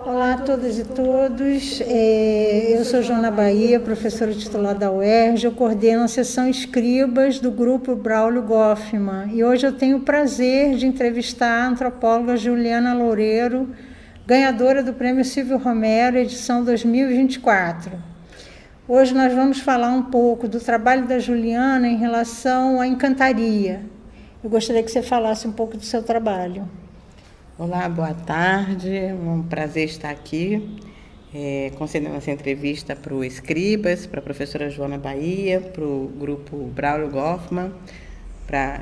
Olá a todas e todos, eu sou Joana Bahia, professora titular da UERJ, eu coordeno a seção Escribas do grupo Braulio Goffman e hoje eu tenho o prazer de entrevistar a antropóloga Juliana Loureiro, ganhadora do Prêmio Silvio Romero, edição 2024. Hoje nós vamos falar um pouco do trabalho da Juliana em relação à encantaria. Eu gostaria que você falasse um pouco do seu trabalho. Olá, boa tarde, um prazer estar aqui, concedendo essa entrevista para o Escribas, para a professora Joana Bahia, para o grupo Braulio Goffman, para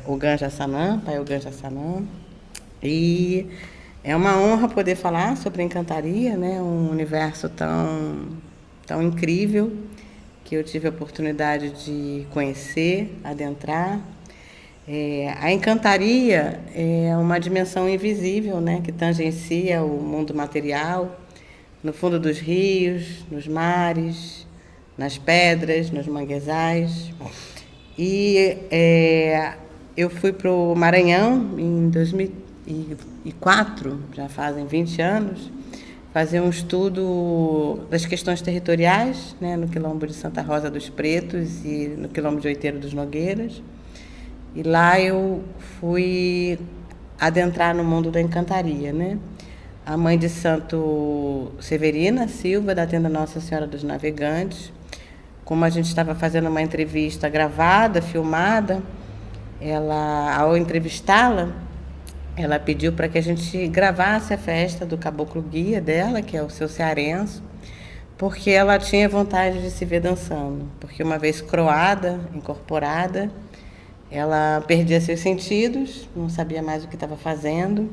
o Ganja Sanam, pai o Ganja Sanam. E é uma honra poder falar sobre a encantaria, né? Um universo tão incrível que eu tive a oportunidade de conhecer, adentrar. A encantaria é uma dimensão invisível, né, que tangencia o mundo material, no fundo dos rios, nos mares, nas pedras, nos manguezais. E eu fui para o Maranhão em 2004, já fazem 20 anos, fazer um estudo das questões territoriais, né, no quilombo de Santa Rosa dos Pretos e no quilombo de Oiteiro dos Nogueiras. E lá eu fui adentrar no mundo da encantaria, né? A mãe de Santo Severina Silva, da tenda Nossa Senhora dos Navegantes, como a gente estava fazendo uma entrevista gravada, filmada, ao entrevistá-la, ela pediu para que a gente gravasse a festa do caboclo guia dela, que é o seu cearense, porque ela tinha vontade de se ver dançando, porque uma vez croada, incorporada, ela perdia seus sentidos, não sabia mais o que estava fazendo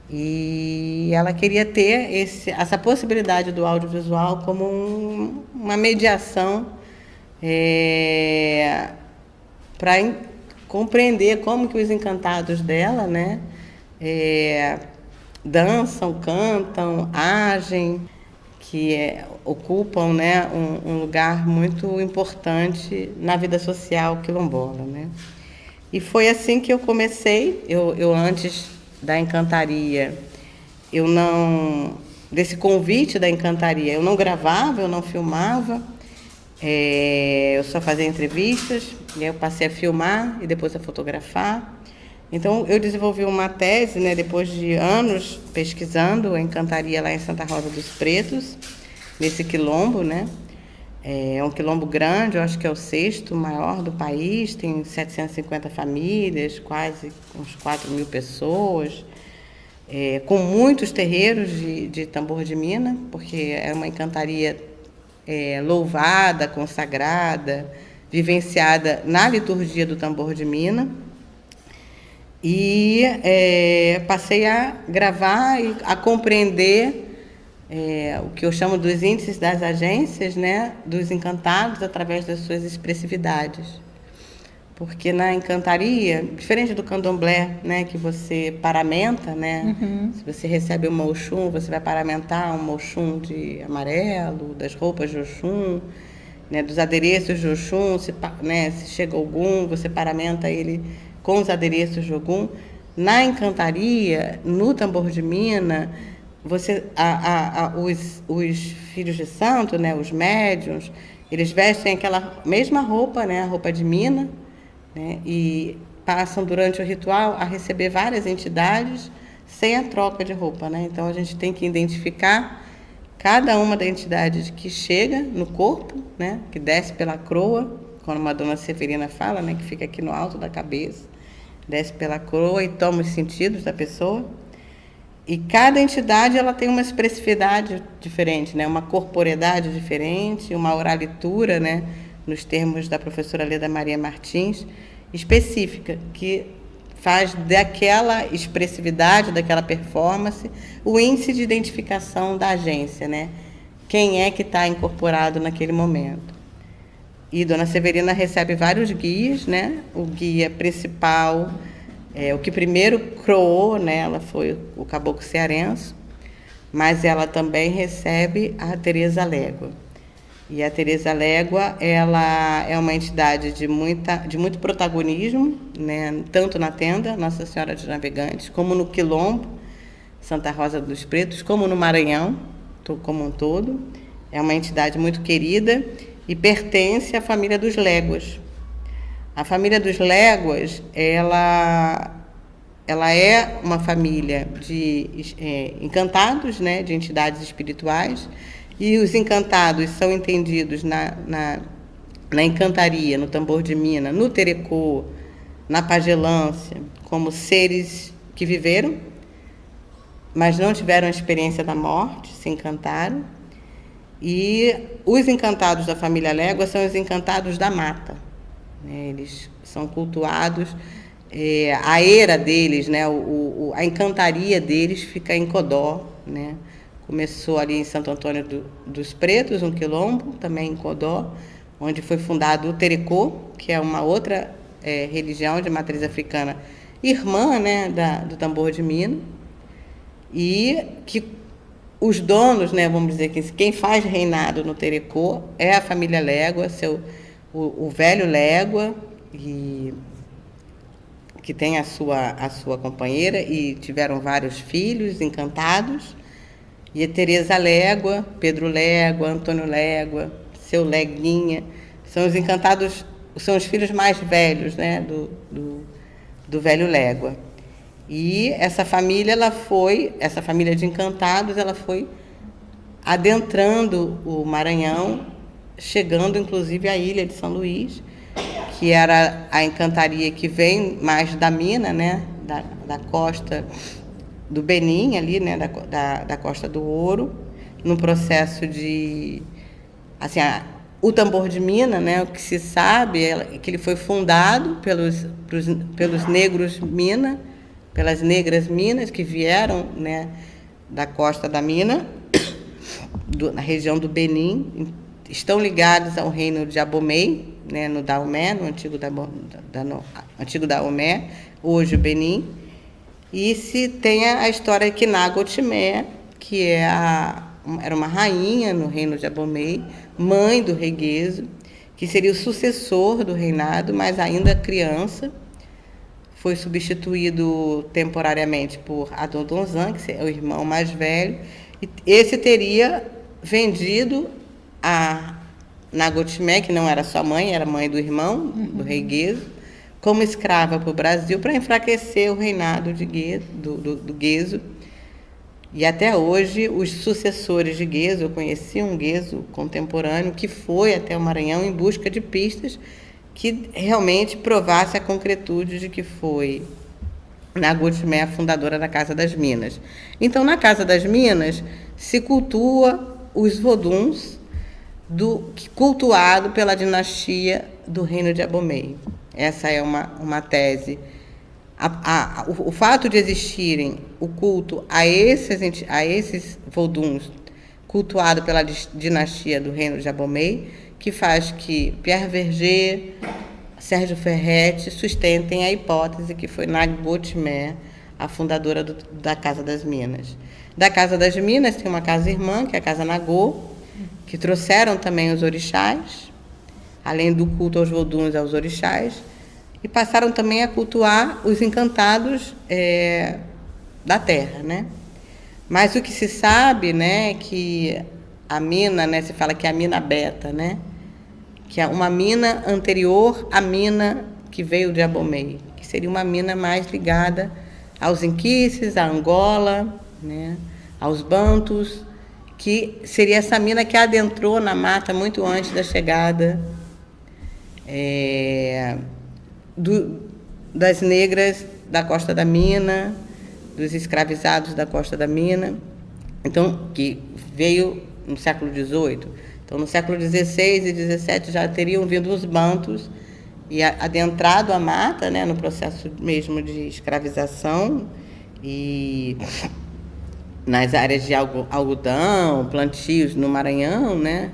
e ela queria ter essa possibilidade do audiovisual como uma mediação para compreender como que os encantados dela, né, dançam, cantam, agem, que ocupam, né, um lugar muito importante na vida social quilombola, né? E foi assim que eu comecei. Eu antes da encantaria, desse convite da encantaria, eu não gravava, eu não filmava, eu só fazia entrevistas, e aí eu passei a filmar e depois a fotografar. Então, eu desenvolvi uma tese, né, depois de anos pesquisando a encantaria lá em Santa Rosa dos Pretos, nesse quilombo, né? É um quilombo grande, eu acho que é o 6º maior do país, tem 750 famílias, quase uns 4.000 pessoas, com muitos terreiros de tambor de mina, porque é uma encantaria louvada, consagrada, vivenciada na liturgia do tambor de mina. E passei a gravar e a compreender o que eu chamo dos índices das agências, né, dos encantados através das suas expressividades. Porque na encantaria, diferente do candomblé, né, que você paramenta, né, se você recebe uma Oxum, você vai paramentar uma Oxum de amarelo, das roupas de Oxum, né, dos adereços de Oxum, se chega Ogum, você paramenta ele com os adereços de Ogum. Na encantaria, no tambor de mina, os filhos de santo, né, os médiuns, eles vestem aquela mesma roupa, né, a roupa de mina, né, e passam durante o ritual a receber várias entidades sem a troca de roupa, né? Então a gente tem que identificar cada uma da entidade que chega no corpo, né, que desce pela croa, como a Dona Severina fala, né, que fica aqui no alto da cabeça, desce pela croa e toma os sentidos da pessoa. E cada entidade ela tem uma expressividade diferente, né? Uma corporeidade diferente, uma oralitura, né? Nos termos da professora Leda Maria Martins, específica, que faz daquela expressividade, daquela performance, o índice de identificação da agência, né? Quem é que está incorporado naquele momento. E Dona Severina recebe vários guias, né? O guia principal O que primeiro croou nela foi o caboclo cearense, mas ela também recebe a Teresa Légua. E a Teresa Légua, ela é uma entidade de muito protagonismo, né? Tanto na tenda Nossa Senhora dos Navegantes, como no Quilombo, Santa Rosa dos Pretos, como no Maranhão, como um todo. É uma entidade muito querida e pertence à família dos Léguas. A família dos Léguas, ela é uma família de encantados, né? De entidades espirituais. E os encantados são entendidos na encantaria, no tambor de mina, no terecô, na pagelância, como seres que viveram, mas não tiveram a experiência da morte, se encantaram. E os encantados da família Légua são os encantados da mata, né? Eles são cultuados, a era deles, né? A encantaria deles fica em Codó, né? Começou ali em Santo Antônio dos Pretos, um quilombo, também em Codó, onde foi fundado o Terecô, que é uma outra religião de matriz africana, irmã, né, do tambor de mina, e que os donos, né, vamos dizer que quem faz reinado no Terecô é a família Légua, o velho Légua, que tem a sua companheira, e tiveram vários filhos encantados. E a Teresa Légua, Pedro Légua, Antônio Légua, seu Leguinha, são os encantados, são os filhos mais velhos, né, do velho Légua. E essa família, essa família de encantados, ela foi adentrando o Maranhão, chegando inclusive à ilha de São Luís, que era a encantaria que vem mais da mina, né, da costa do Benim, ali, né, da Costa do Ouro, no processo de... Assim, o tambor de mina, né, o que se sabe é que ele foi fundado pelos negros mina, pelas negras minas que vieram, né, da Costa da Mina, na região do Benim, estão ligados ao reino de Abomey, né, no Daomé, no antigo Daomé, hoje o Benim. E se tem a história que Nagotimé, que era uma rainha no reino de Abomey, mãe do rei Guezo, que seria o sucessor do reinado, mas ainda criança, foi substituído temporariamente por Adonzan, que é o irmão mais velho, e esse teria vendido a Nagotimé, que não era sua mãe, era mãe do irmão, do rei Guezo, como escrava para o Brasil, para enfraquecer o reinado do Guezo. E até hoje, os sucessores de Guezo, eu conheci um Guezo contemporâneo que foi até o Maranhão em busca de pistas que realmente provasse a concretude de que foi Nagotimé a fundadora da Casa das Minas. Então, na Casa das Minas, se cultua os voduns, cultuado pela dinastia do reino de Abomey. Essa é uma tese. O fato de existirem o culto a esses voduns cultuado pela dinastia do reino de Abomey, que faz que Pierre Verger, Sérgio Ferretti sustentem a hipótese que foi Nagotimé a fundadora da Casa das Minas. Da Casa das Minas tem uma casa irmã, que é a Casa Nagô, que trouxeram também os orixás, além do culto aos voduns e aos orixás, e passaram também a cultuar os encantados da terra, né? Mas o que se sabe, né, que a mina, né, se fala que é a mina beta, né, que é uma mina anterior à mina que veio de Abomey, que seria uma mina mais ligada aos inquices, à Angola, né, aos bantus, que seria essa mina que adentrou na mata muito antes da chegada das negras da Costa da Mina, dos escravizados da Costa da Mina, então, que veio no século XVIII. Então, no século XVI e XVII já teriam vindo os bantus e adentrado a mata, né, no processo mesmo de escravização e nas áreas de algodão, plantios no Maranhão, né,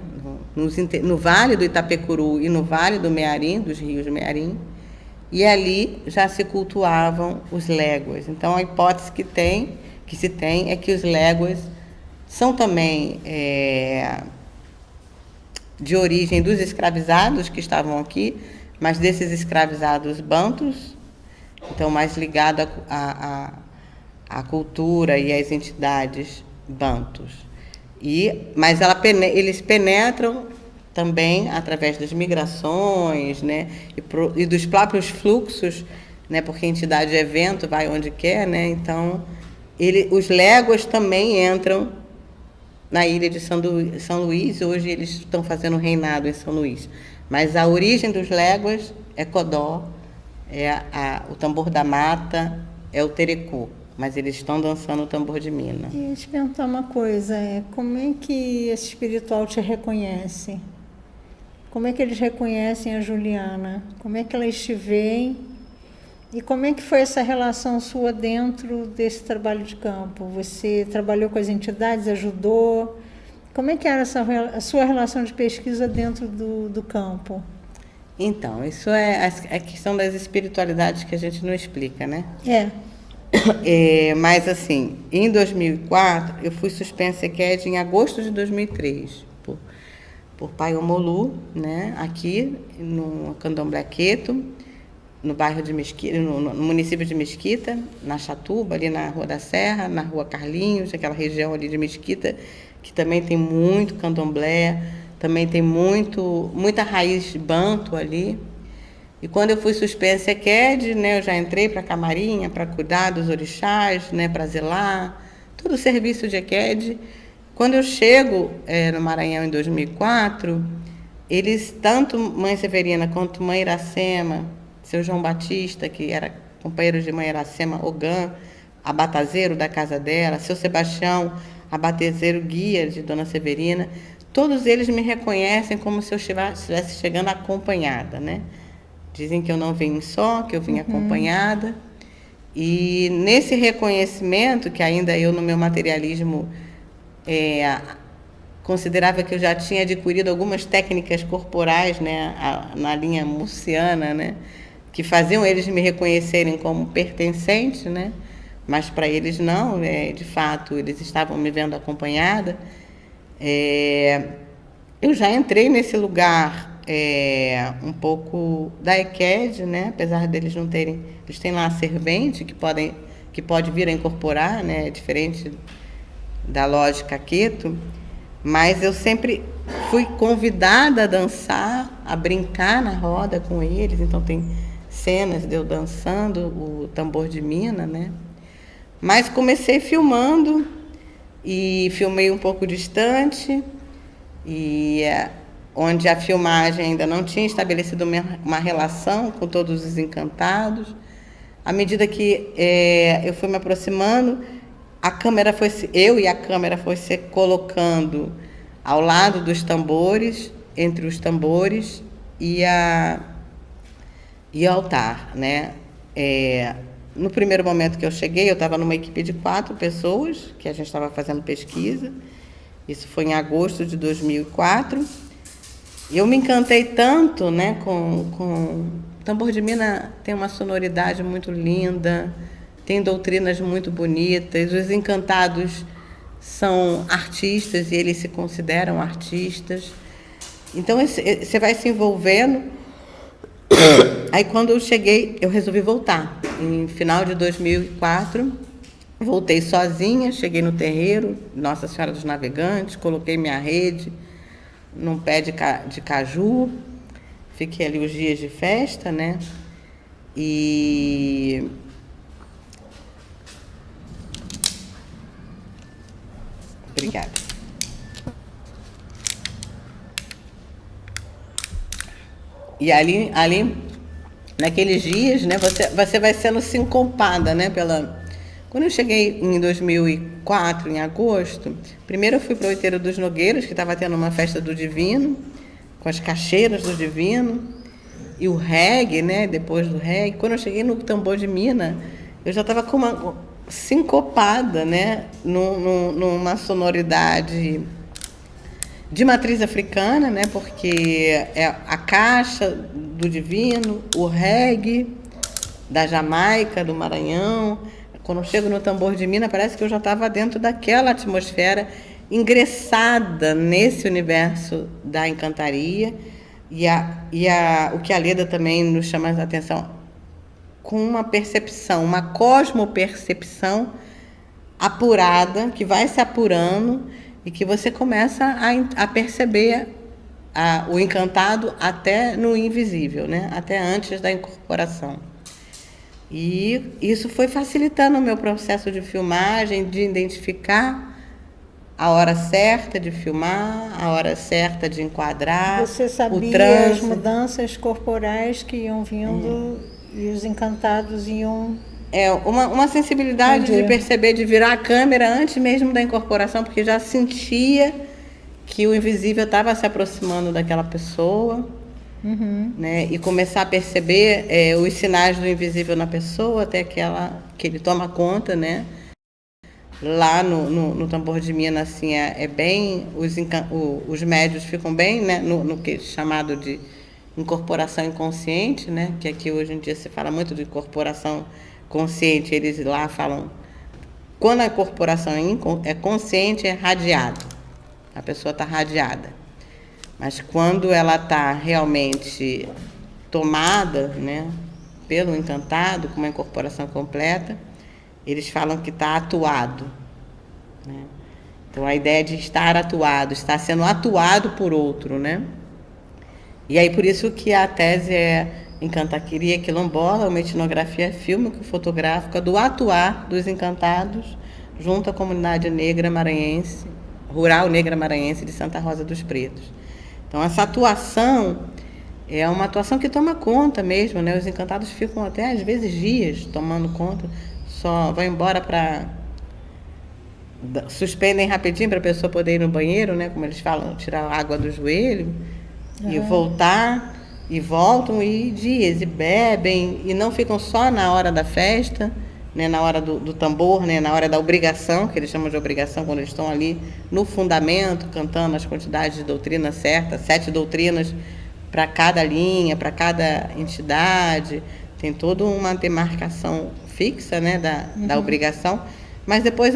no Vale do Itapecuru e no Vale do Mearim, dos rios Mearim, e ali já se cultuavam os léguas. Então, a hipótese que se tem é que os léguas são também de origem dos escravizados que estavam aqui, mas desses escravizados bantus, então mais ligado à cultura e às entidades bantus. Mas eles penetram também através das migrações, né, e dos próprios fluxos, né, porque a entidade de evento vai onde quer, né, então os léguas também entram na ilha de São Luís. Hoje eles estão fazendo um reinado em São Luís, mas a origem dos léguas é Codó, o tambor da mata, é o terecô, mas eles estão dançando o tambor de mina. E te perguntar uma coisa, como é que esse espiritual te reconhece? Como é que eles reconhecem a Juliana? Como é que elas te veem? E como é que foi essa relação sua dentro desse trabalho de campo? Você trabalhou com as entidades, ajudou? Como é que era a sua relação de pesquisa dentro do campo? Então, isso é a questão das espiritualidades que a gente não explica, né? Mas, assim, em 2004, eu fui suspensa EQED em agosto de 2003, por Pai Omolu, né? Aqui no Candomblé Queto, no bairro de Mesquita, no município de Mesquita, na Chatuba, ali na Rua da Serra, na Rua Carlinhos, aquela região ali de Mesquita, que também tem muito candomblé, também tem muita raiz banto ali. E quando eu fui suspensa EQED, né, eu já entrei para a camarinha para cuidar dos orixás, né, para zelar, todo o serviço de EQED. Quando eu chego no Maranhão em 2004, eles, tanto Mãe Severina quanto Mãe Iracema, seu João Batista, que era companheiro de Mãe Iracema, Ogã, abatazeiro da casa dela, seu Sebastião, abatazeiro guia de Dona Severina, todos eles me reconhecem como se eu estivesse chegando acompanhada, né? Dizem que eu não vim só, que eu vim acompanhada. E nesse reconhecimento, que ainda eu no meu materialismo considerava que eu já tinha adquirido algumas técnicas corporais, né, na linha muciana, né, que faziam eles me reconhecerem como pertencente, né, mas para eles não, de fato, eles estavam me vendo acompanhada. Eu já entrei nesse lugar um pouco da EQED, né, apesar deles não terem, eles têm lá a servente que pode vir a incorporar, né, diferente da lógica Queto, mas eu sempre fui convidada a dançar, a brincar na roda com eles, então tem cenas de eu dançando o tambor de mina, né? Mas comecei filmando e filmei um pouco distante, e onde a filmagem ainda não tinha estabelecido uma relação com todos os encantados. À medida que eu fui me aproximando, eu e a câmera foi se colocando ao lado dos tambores, entre os tambores e o altar, né? No primeiro momento que eu cheguei, eu estava numa equipe de 4 pessoas, que a gente estava fazendo pesquisa. Isso foi em agosto de 2004. E eu me encantei tanto, né, com tambor de mina. Tem uma sonoridade muito linda, tem doutrinas muito bonitas, os encantados são artistas e eles se consideram artistas. Então, você vai se envolvendo. Aí, quando eu cheguei, eu resolvi voltar. Em final de 2004, voltei sozinha, cheguei no terreiro, Nossa Senhora dos Navegantes, coloquei minha rede num pé de caju, fiquei ali os dias de festa, né? E obrigada. E ali naqueles dias, né, você vai sendo sincopada, né, Quando eu cheguei em 2004, em agosto, primeiro eu fui para o Outeiro dos Nogueiros, que estava tendo uma festa do Divino, com as caixeiras do Divino, e o reggae, né, depois do reggae. Quando eu cheguei no tambor de mina, eu já estava com uma sincopada, né, numa sonoridade de matriz africana, né? Porque é a caixa do divino, o reggae da Jamaica, do Maranhão. Quando eu chego no tambor de Minas, parece que eu já estava dentro daquela atmosfera, ingressada nesse universo da encantaria. O que a Leda também nos chama a atenção, com uma percepção, uma cosmopercepção apurada, que vai se apurando e que você começa a perceber o encantado até no invisível, né? Até antes da incorporação. E isso foi facilitando o meu processo de filmagem, de identificar a hora certa de filmar, a hora certa de enquadrar. Você sabia as mudanças corporais que iam vindo e os encantados iam... Uma sensibilidade de perceber, de virar a câmera antes mesmo da incorporação, porque já sentia que o invisível estava se aproximando daquela pessoa, né? E começar a perceber os sinais do invisível na pessoa, até que ele toma conta, né? Lá no tambor de Minas, assim, bem... Os médios ficam bem, né? No que é chamado de incorporação inconsciente, né? Que aqui hoje em dia se fala muito de incorporação consciente. Eles lá falam... Quando a incorporação é consciente, é radiado. A pessoa está radiada. Mas quando ela está realmente tomada, né? Pelo encantado, com uma incorporação completa, eles falam que está atuado, né? Então, a ideia de estar atuado, estar sendo atuado por outro, né? E aí, por isso que a tese é Encantaqueria Quilombola, uma etnografia fílmico-fotográfica do atuar dos encantados junto à comunidade negra maranhense, rural negra maranhense de Santa Rosa dos Pretos. Então, essa atuação é uma atuação que toma conta mesmo, né? Os encantados ficam até, às vezes, dias tomando conta. Só vão embora suspendem rapidinho para a pessoa poder ir no banheiro, né? Como eles falam, tirar a água do joelho e voltar, e voltam, e dias, e bebem, e não ficam só na hora da festa, né? Na hora do tambor, né? Na hora da obrigação, que eles chamam de obrigação, quando eles estão ali no fundamento, cantando as quantidades de doutrina certas, 7 doutrinas para cada linha, para cada entidade. Tem toda uma demarcação fixa, né, da obrigação, mas depois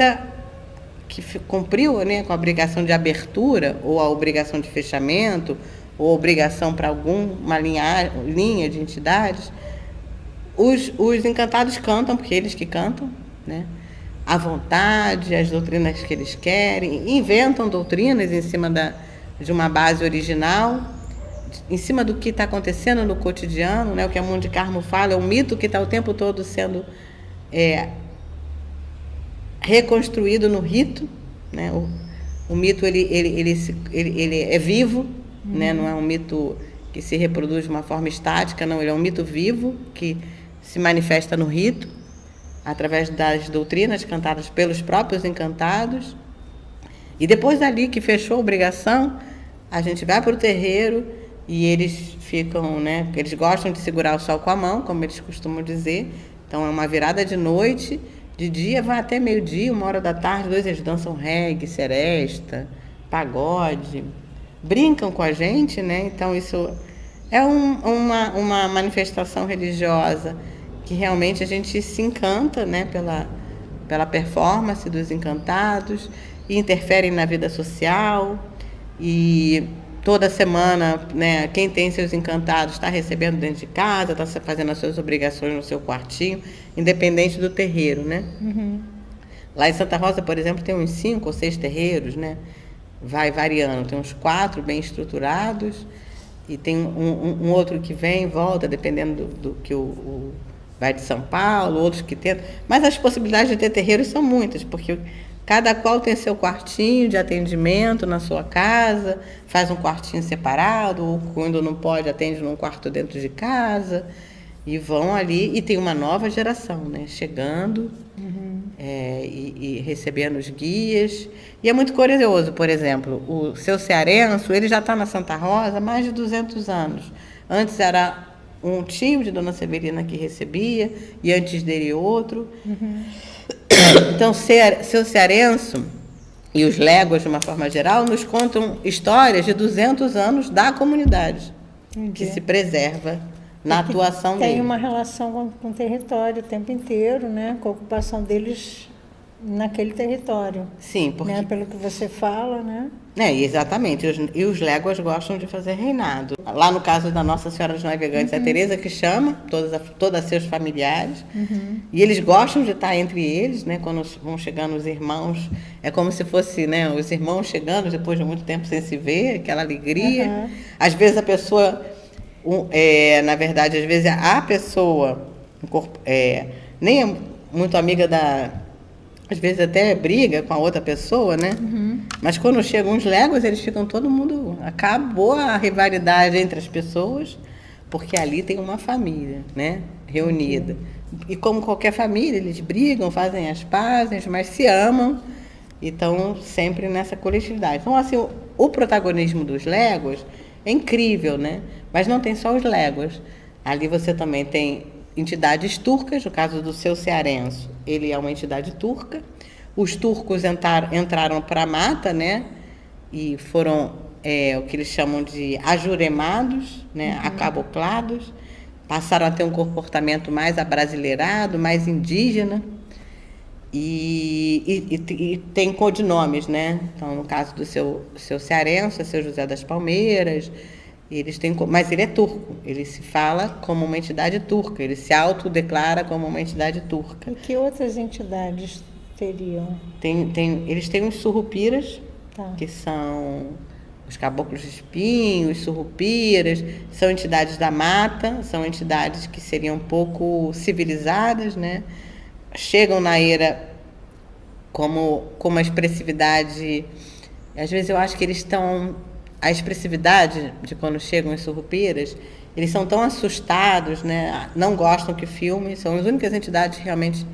que cumpriu, né, com a obrigação de abertura, ou a obrigação de fechamento, ou a obrigação para alguma linha de entidades, os encantados cantam, porque eles que cantam, né, à vontade, as doutrinas que eles querem, inventam doutrinas em cima de uma base original, em cima do que está acontecendo no cotidiano, né? O que a Mundi Carmo fala, é um mito que está o tempo todo sendo reconstruído no rito, né? O mito ele é vivo, né? Não é um mito que se reproduz de uma forma estática, não, ele é um mito vivo que se manifesta no rito, através das doutrinas cantadas pelos próprios encantados. E depois dali que fechou a obrigação, a gente vai para o terreiro e eles ficam, né? Eles gostam de segurar o sol com a mão, como eles costumam dizer. Então é uma virada de noite, de dia vai até meio-dia, 1h da tarde, eles dançam reggae, seresta, pagode, brincam com a gente, né? Então isso é uma manifestação religiosa que realmente a gente se encanta, né? Pela performance dos encantados, e interferem na vida social. E toda semana, né, quem tem seus encantados está recebendo dentro de casa, está fazendo as suas obrigações no seu quartinho, independente do terreiro, né? Lá em Santa Rosa, por exemplo, tem uns 5 ou 6 terreiros, né? Vai variando, tem uns 4 bem estruturados, e tem um outro que vem e volta, dependendo do que vai de São Paulo, outros que tentam. Mas as possibilidades de ter terreiros são muitas, porque cada qual tem seu quartinho de atendimento na sua casa, faz um quartinho separado, ou quando não pode, atende num quarto dentro de casa, e vão ali, e tem uma nova geração, né, chegando, e recebendo os guias. E é muito curioso, por exemplo, o seu cearenço, ele já está na Santa Rosa há mais de 200 anos. Antes era um tio de Dona Severina que recebia, e antes dele outro. Então, seu cearenço, e os léguas, de uma forma geral, nos contam histórias de 200 anos da comunidade, que se preserva na atuação deles. Tem uma relação com o território o tempo inteiro, né? Com a ocupação deles naquele território. Sim, porque... Né? Pelo que você fala, né? Exatamente. E os léguas gostam de fazer reinado. Lá no caso da Nossa Senhora dos Navegantes, é a Teresa que chama todos seus familiares. E eles gostam de estar entre eles, né? Quando vão chegando os irmãos. É como se fosse, né, os irmãos chegando depois de muito tempo sem se ver, aquela alegria. Às vezes a pessoa... na verdade, às vezes a pessoa nem é muito amiga às vezes até briga com a outra pessoa, né? Mas quando chegam os léguas, eles ficam todo mundo... Acabou a rivalidade entre as pessoas, porque ali tem uma família, né? Reunida. E como qualquer família, eles brigam, fazem as pazes, mas se amam e estão sempre nessa coletividade. Então, assim, o protagonismo dos léguas é incrível, né? Mas não tem só os léguas. Ali você também tem entidades turcas, no caso do Seu Cearense, ele é uma entidade turca. Os turcos entraram para a mata, né? E foram o que eles chamam de ajuremados, né? Acaboclados. Passaram a ter um comportamento mais abrasileirado, mais indígena. E tem codinomes, né? Então, no caso do seu Cearense, Seu José das Palmeiras, mas ele é turco, ele se fala como uma entidade turca, ele se autodeclara como uma entidade turca. E que outras entidades teriam? Eles têm os surrupiras, que são os caboclos de espinho, os surrupiras, são entidades da mata, são entidades que seriam pouco civilizadas, né? Chegam na era como uma expressividade, às vezes eu acho que eles estão... A expressividade de quando chegam os surrupiras, eles são tão assustados, né? Não gostam que filme, são as únicas entidades que realmente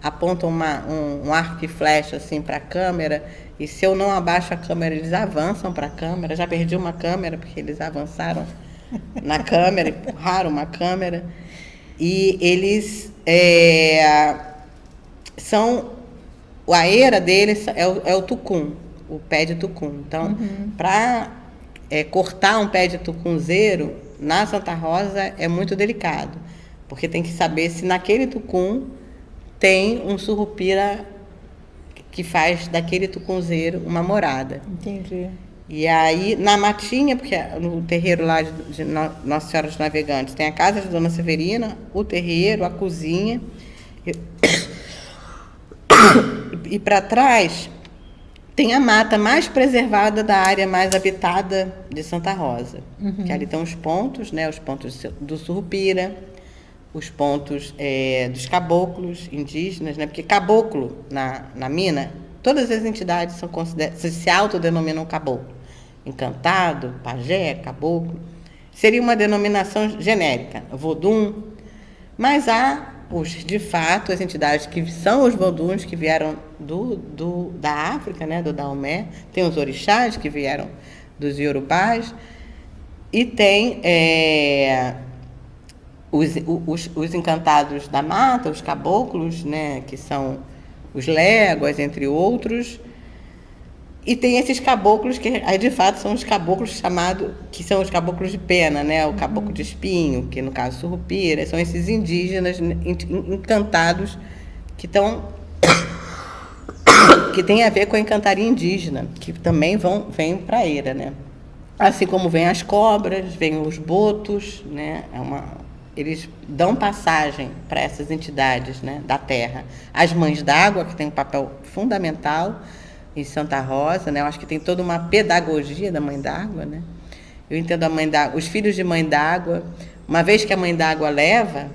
apontam um arco e flecha assim, para a câmera, e se eu não abaixo a câmera, eles avançam para a câmera. Já perdi uma câmera, porque eles avançaram na câmera, empurraram uma câmera. E eles a era deles é o tucum, o pé de tucum. Então, para cortar um pé de tucunzeiro na Santa Rosa é muito delicado, porque tem que saber se naquele tucum tem um surrupira que faz daquele tucunzeiro uma morada. Entendi. E aí, na matinha, porque no terreiro lá de Nossa Senhora dos Navegantes tem a casa de Dona Severina, o terreiro, a cozinha. E para trás tem a mata mais preservada da área mais habitada de Santa Rosa. Que ali estão os pontos, né? Os pontos do surrupira, os pontos dos caboclos indígenas, né? Porque caboclo, na mina, todas as entidades se autodenominam caboclo. Encantado, pajé, caboclo. Seria uma denominação genérica, vodum. Mas há, de fato, as entidades que são os voduns que vieram da África, né, do Daomé. Tem os orixás que vieram dos iorubás. E tem os encantados da mata, os caboclos, né, que são os léguas, entre outros. E tem esses caboclos que, de fato, são os caboclos que são os caboclos de pena, né? O caboclo de espinho, que no caso surrupira, são esses indígenas encantados que tem a ver com a encantaria indígena, que também vêm para a era, né? Assim como vêm as cobras, vêm os botos, né? Eles dão passagem para essas entidades, né, da terra. As mães d'água, que têm um papel fundamental em Santa Rosa, né? Eu acho que tem toda uma pedagogia da mãe d'água, né? Eu entendo a mãe d'água, os filhos de mãe d'água, uma vez que a mãe d'água leva,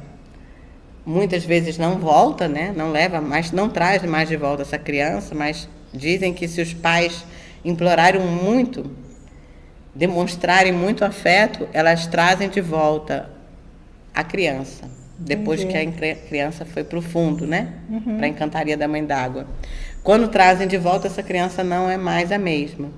muitas vezes não volta, né? Não leva, mas não traz mais de volta essa criança, mas dizem que se os pais implorarem muito, demonstrarem muito afeto, elas trazem de volta a criança, depois que a criança foi para o fundo, né? Para a encantaria da mãe d'água. Quando trazem de volta, essa criança não é mais a mesma.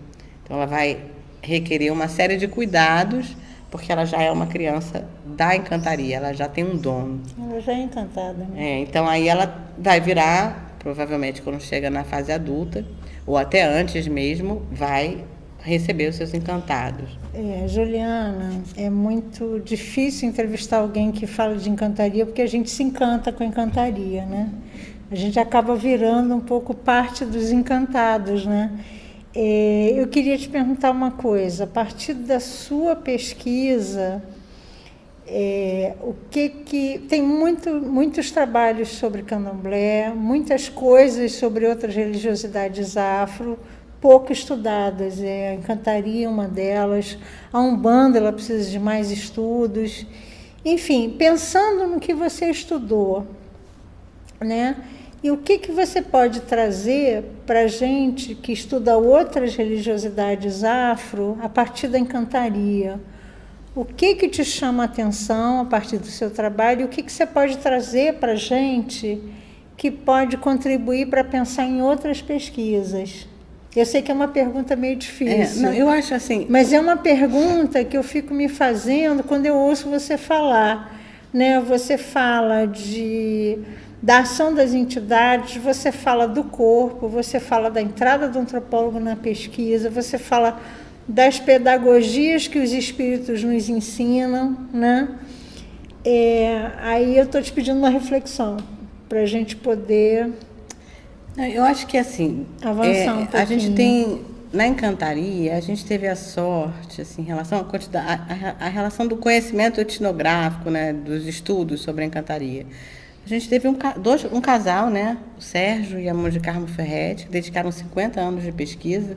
Então, ela vai requerer uma série de cuidados, porque ela já é uma criança da encantaria, ela já tem um dono. Ela já é encantada, né? Então, aí ela vai virar provavelmente quando chega na fase adulta, ou até antes mesmo, vai receber os seus encantados. Juliana, é muito difícil entrevistar alguém que fala de encantaria, porque a gente se encanta com encantaria, né? A gente acaba virando um pouco parte dos encantados, né? Eu queria te perguntar uma coisa, a partir da sua pesquisa, tem muitos trabalhos sobre candomblé, muitas coisas sobre outras religiosidades afro, pouco estudadas. A encantaria é uma delas, a Umbanda ela precisa de mais estudos. Enfim, pensando no que você estudou, né? E o que você pode trazer para a gente que estuda outras religiosidades afro a partir da encantaria? O que te chama a atenção a partir do seu trabalho? E o que você pode trazer para a gente que pode contribuir para pensar em outras pesquisas? Eu sei que é uma pergunta meio difícil. Não, eu acho assim... Mas é uma pergunta que eu fico me fazendo quando eu ouço você falar, né? Você fala da ação das entidades, você fala do corpo, você fala da entrada do antropólogo na pesquisa, você fala das pedagogias que os espíritos nos ensinam, né? Aí eu estou te pedindo uma reflexão para a gente poder... Eu acho que assim, avançar um pouquinho. A gente tem, na encantaria, a gente teve a sorte, assim, em relação à relação do conhecimento etnográfico, né, dos estudos sobre a encantaria. A gente teve um casal, né, o Sérgio e a Monge Carmo Ferretti, que dedicaram 50 anos de pesquisa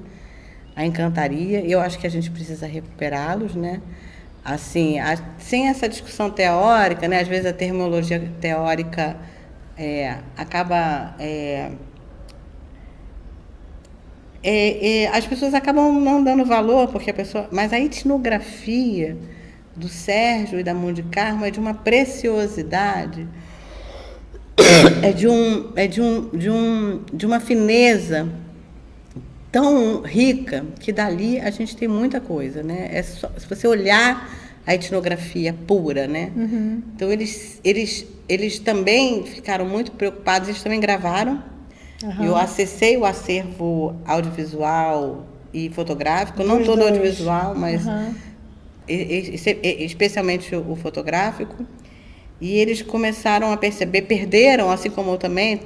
à encantaria, e eu acho que a gente precisa recuperá-los, né? Assim, sem essa discussão teórica, né, às vezes a terminologia teórica acaba... as pessoas acabam não dando valor, mas a etnografia do Sérgio e da Monge Carmo é de uma preciosidade, de uma fineza tão rica que dali a gente tem muita coisa, né? Se você olhar a etnografia pura, né? Uhum. Então eles também ficaram muito preocupados, eles também gravaram. Uhum. Eu acessei o acervo audiovisual e fotográfico, não todo audiovisual, mas especialmente o fotográfico. E eles começaram a perceber, perderam, assim como eu também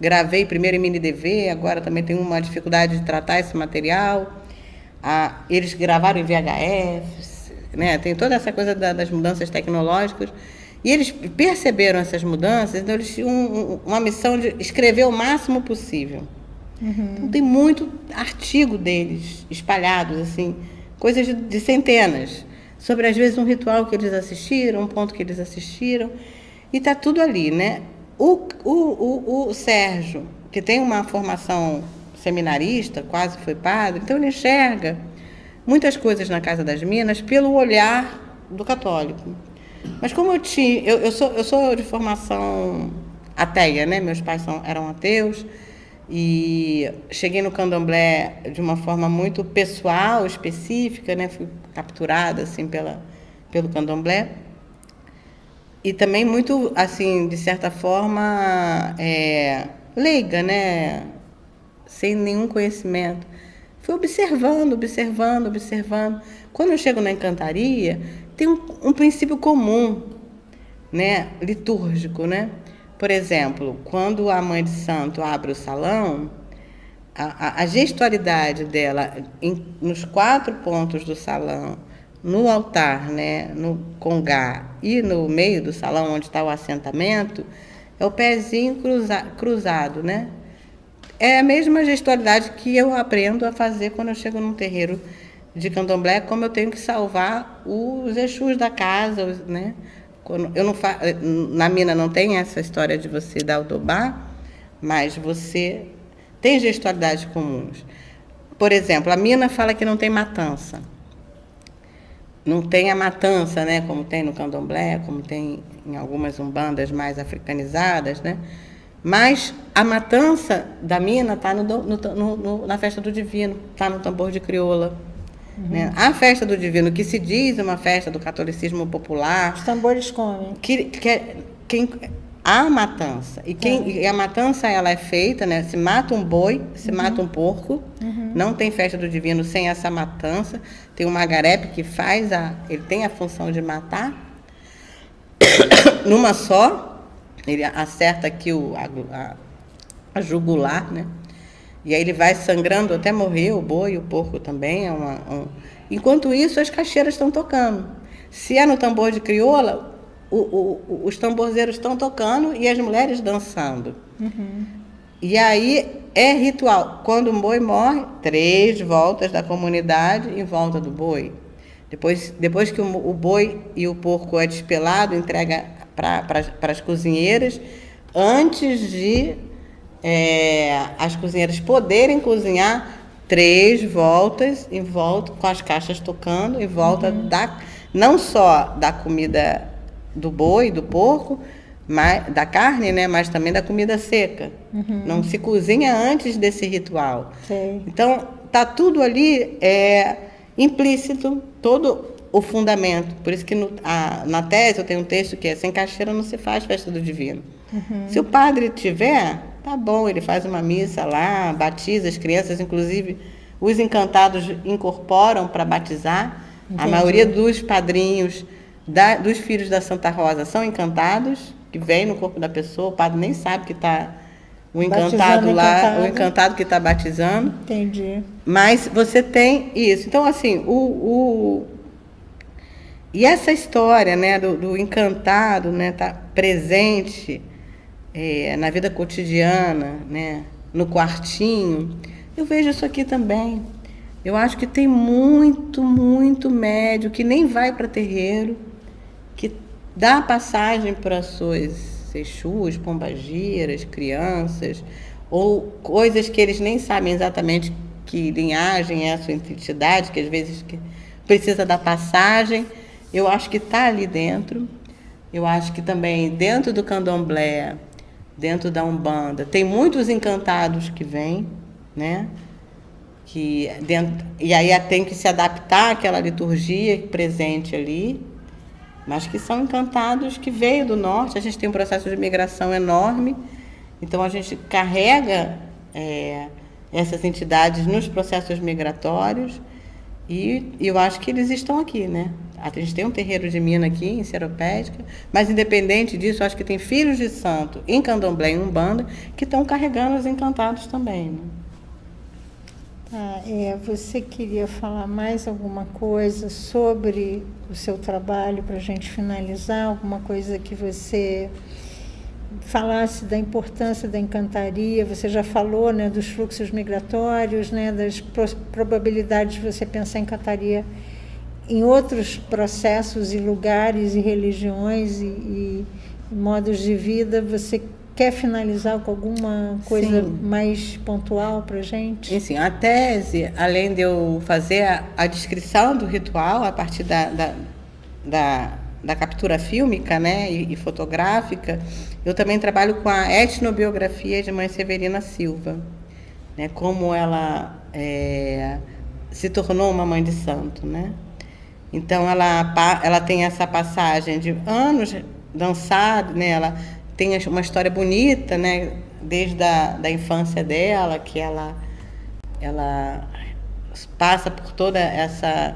gravei primeiro em mini DV, agora também tenho uma dificuldade de tratar esse material. Eles gravaram em VHF, né? Tem toda essa coisa das mudanças tecnológicas. E eles perceberam essas mudanças, então eles tinham uma missão de escrever o máximo possível. Uhum. Então tem muito artigo deles espalhados, assim, coisas de centenas, sobre às vezes um ritual que eles assistiram, um ponto que eles assistiram, e está tudo ali, né? O Sérgio, que tem uma formação seminarista, quase foi padre, então ele enxerga muitas coisas na Casa das Minas pelo olhar do católico. Mas como eu sou de formação ateia, né? Meus pais eram ateus e cheguei no candomblé de uma forma muito pessoal, específica, né? Fui capturada assim pelo candomblé e também muito assim, de certa forma, leiga, né? Sem nenhum conhecimento. Fui observando. Quando eu chego na encantaria, tem um princípio comum, né, litúrgico, né? Por exemplo, quando a Mãe de Santo abre o salão, a gestualidade dela nos 4 pontos do salão, no altar, né, no congá e no meio do salão, onde está o assentamento, é o pezinho cruzado, né? É a mesma gestualidade que eu aprendo a fazer quando eu chego num terreiro de candomblé, como eu tenho que salvar os Exus da casa, né? Na mina não tem essa história de você dar o dobá, mas você tem gestualidades comuns. Por exemplo, a mina fala que não tem matança. Não tem a matança, né? Como tem no candomblé, como tem em algumas umbandas mais africanizadas, né? Mas a matança da mina está na festa do divino, está no tambor de crioula. Uhum. Né? A festa do divino, que se diz uma festa do catolicismo popular... Os tambores comem. a matança. E a matança, ela é feita, né? Se mata um boi, se mata um porco. Não tem festa do divino sem essa matança. Tem o magarepe que faz, ele tem a função de matar. Numa só, ele acerta aqui a jugular, né? E aí ele vai sangrando até morrer, o boi, o porco também. Enquanto isso, as caixeiras estão tocando. Se é no tambor de crioula, os tamborzeiros estão tocando e as mulheres dançando. E aí é ritual. Quando um boi morre, 3 voltas da comunidade em volta do boi. Depois que o boi e o porco é despelado, entrega para as cozinheiras, antes de as cozinheiras poderem cozinhar, 3 voltas em volta, com as caixas tocando, em volta não só da comida do boi, do porco, da carne, né, mas também da comida seca. Não se cozinha antes desse ritual. Então, está tudo ali implícito, todo o fundamento. Por isso que na tese eu tenho um texto que é: sem caixeira não se faz festa do divino. Se o padre tiver, tá bom, ele faz uma missa lá, batiza as crianças, inclusive os encantados incorporam para batizar. A maioria dos padrinhos dos filhos da Santa Rosa são encantados, que vem no corpo da pessoa, o padre nem sabe que está o encantado lá, o encantado que está batizando. Entendi. Mas você tem isso. Então, assim, e essa história, né, do encantado, né, tá presente na vida cotidiana, né, no quartinho, eu vejo isso aqui também. Eu acho que tem muito, muito médium que nem vai para terreiro, que dá passagem para suas Exus, pombagiras, crianças, ou coisas que eles nem sabem exatamente que linhagem é a sua entidade, que às vezes precisa da passagem. Eu acho que está ali dentro. Eu acho que também dentro do candomblé, dentro da Umbanda, tem muitos encantados que vêm, né? E aí tem que se adaptar àquela liturgia presente ali, mas que são encantados que veio do norte. A gente tem um processo de migração enorme, então a gente carrega essas entidades nos processos migratórios, e eu acho que eles estão aqui, né? A gente tem um terreiro de Mina aqui, em Seropédica, mas independente disso, eu acho que tem filhos de santo em candomblé e umbanda que estão carregando os encantados também, né? Você queria falar mais alguma coisa sobre o seu trabalho para a gente finalizar? Alguma coisa que você falasse da importância da encantaria? Você já falou, né, dos fluxos migratórios, né, das probabilidades de você pensar em encantaria em outros processos e lugares e religiões e modos de vida. Você quer finalizar com alguma coisa mais pontual para a gente? Sim, a tese, além de eu fazer a descrição do ritual a partir da captura fílmica, né, e fotográfica, eu também trabalho com a etnobiografia de Mãe Severina Silva, né, como ela se tornou uma mãe de santo, né? Então ela tem essa passagem de anos dançada, né? Ela tem uma história bonita, né? Desde da infância dela, que ela passa por toda essa...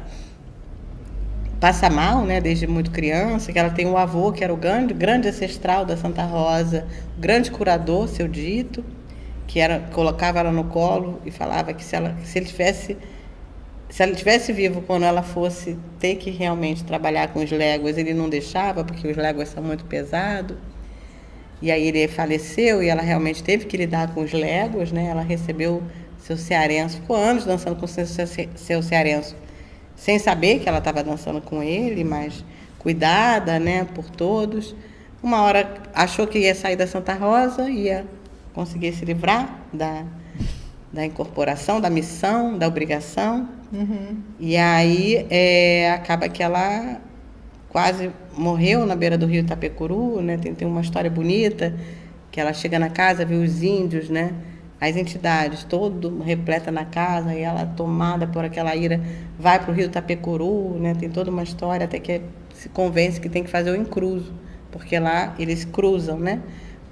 Passa mal, né? Desde muito criança, que ela tem um avô que era o grande ancestral da Santa Rosa, o grande curador, seu Dito, que colocava ela no colo e falava que se ele tivesse vivo quando ela fosse ter que realmente trabalhar com os léguas, ele não deixava, porque os léguas são muito pesados. E aí ele faleceu e ela realmente teve que lidar com os léguas, né? Ela recebeu seu cearense, ficou anos dançando com seu cearense, sem saber que ela estava dançando com ele, mas cuidada, né, por todos. Uma hora achou que ia sair da Santa Rosa, ia conseguir se livrar da incorporação, da missão, da obrigação. E aí acaba que ela quase morreu na beira do rio Itapecuru, né? Tem uma história bonita, que ela chega na casa, vê os índios, né? As entidades, todo repleta na casa, e ela, tomada por aquela ira, vai para o rio Itapecuru, né? Tem toda uma história, até que se convence que tem que fazer o encruzo porque lá eles cruzam, né,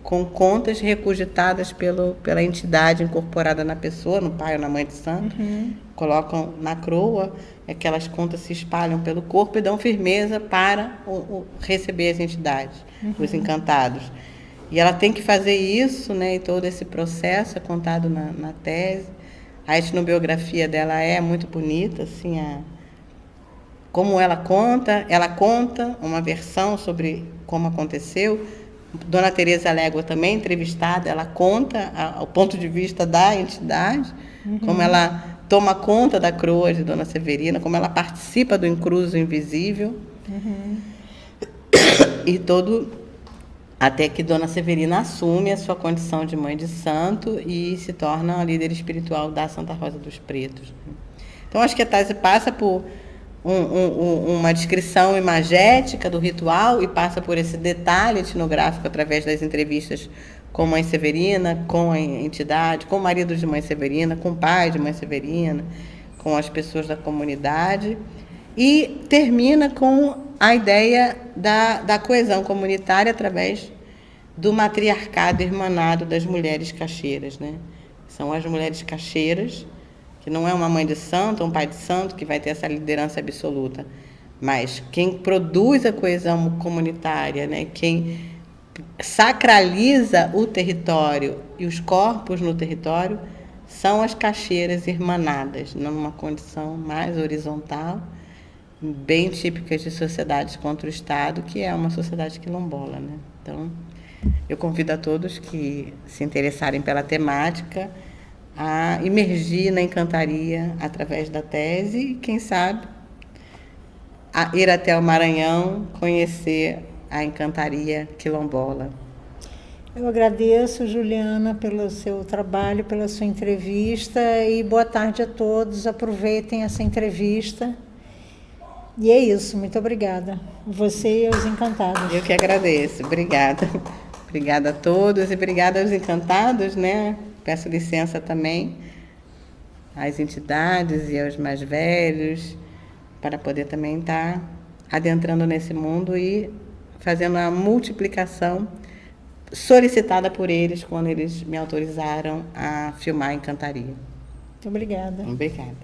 com contas recogitadas pela entidade incorporada na pessoa, no pai ou na mãe de santo, colocam na coroa, aquelas contas se espalham pelo corpo e dão firmeza para receber as entidades, os encantados. E ela tem que fazer isso, né, e todo esse processo é contado na tese. A etnobiografia dela é muito bonita, assim, como ela conta uma versão sobre como aconteceu. Dona Teresa Légua também, entrevistada, ela conta o ponto de vista da entidade, como ela toma conta da coroa de Dona Severina, como ela participa do incruso invisível, e até que Dona Severina assume a sua condição de mãe de santo e se torna a líder espiritual da Santa Rosa dos Pretos. Então, acho que a tese passa por uma descrição imagética do ritual e passa por esse detalhe etnográfico através das entrevistas com Mãe Severina, com a entidade, com o marido de Mãe Severina, com o pai de Mãe Severina, com as pessoas da comunidade, e termina com a ideia da coesão comunitária através do matriarcado irmanado das mulheres caixeiras, né? São as mulheres caixeiras, que não é uma mãe de santo, um pai de santo que vai ter essa liderança absoluta, mas quem produz a coesão comunitária, né? Quem sacraliza o território e os corpos no território são as caixeiras irmanadas, numa condição mais horizontal, bem típicas de sociedades contra o Estado, que é uma sociedade quilombola, né? Então, eu convido a todos que se interessarem pela temática a imergir na encantaria através da tese e, quem sabe, a ir até o Maranhão conhecer a encantaria quilombola. Eu agradeço, Juliana, pelo seu trabalho, pela sua entrevista e boa tarde a todos. Aproveitem essa entrevista. E é isso, muito obrigada. Você e aos encantados. Eu que agradeço, obrigada. Obrigada a todos e obrigada aos encantados, né? Peço licença também às entidades e aos mais velhos para poder também estar adentrando nesse mundo e fazendo a multiplicação solicitada por eles quando eles me autorizaram a filmar a encantaria. Muito obrigada. Obrigada.